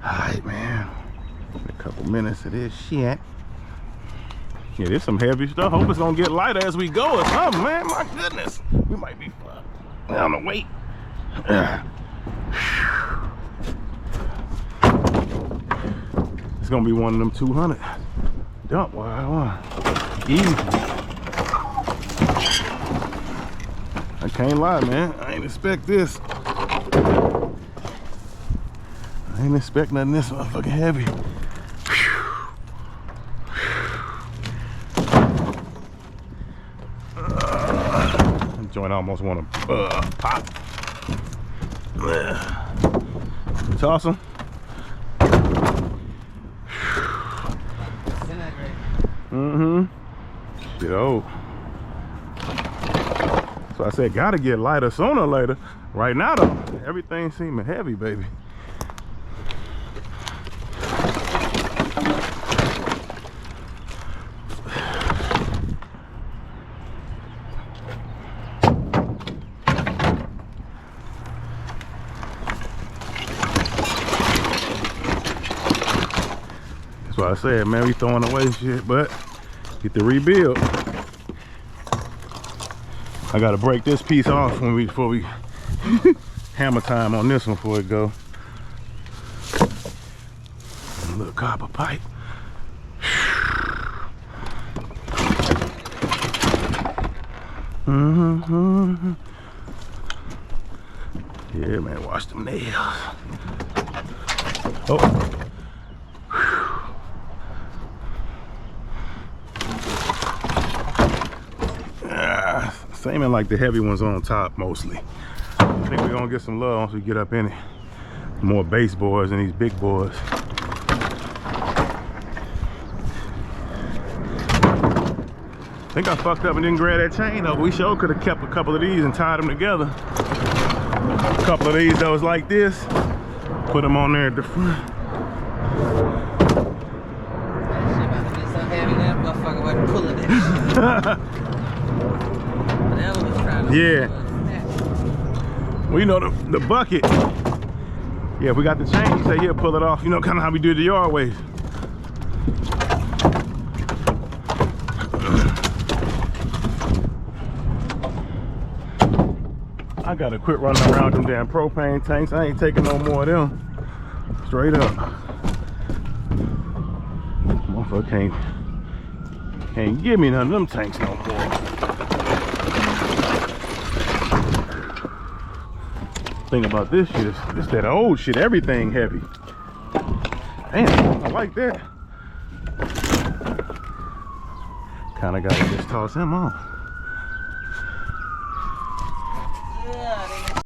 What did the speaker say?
Alright, man. A couple minutes of this shit. Yeah, there's some heavy stuff. Hope it's gonna get lighter as we go or something, man. My goodness. We might be on the weight. It's gonna be one of them 200 dump wire. Easy. I can't lie, man. I ain't expect this. I ain't expect nothing this motherfucking heavy. Joint almost want to pop. Toss them. Shit old. So I said, gotta get lighter sooner or later. Right now though, everything seeming heavy, baby. That's why I said, man, we throwing away shit, but get to rebuild. I gotta break this piece off before we hammer time on this one before it go. A little copper pipe. Yeah, man, wash them nails. Oh. Seeming like the heavy ones on top mostly. I think we're gonna get some love once we get up in it. More baseboards than these big boards. I think I fucked up and didn't grab that chain up. We sure could have kept a couple of these and tied them together. A couple of these that was like this. Put them on there at the front. That shit about to get so heavy that motherfucker wasn't pulling it. Yeah. Well, you know, the bucket. Yeah, if we got the chain, you say, yeah, pull it off. You know, kind of how we do the yard waste. I gotta quit running around them damn propane tanks. I ain't taking no more of them. Straight up. Motherfucker can't give me none of them tanks no more. Thing about this shit is this that old shit, everything heavy. Damn, I like that. Kinda gotta just toss him off.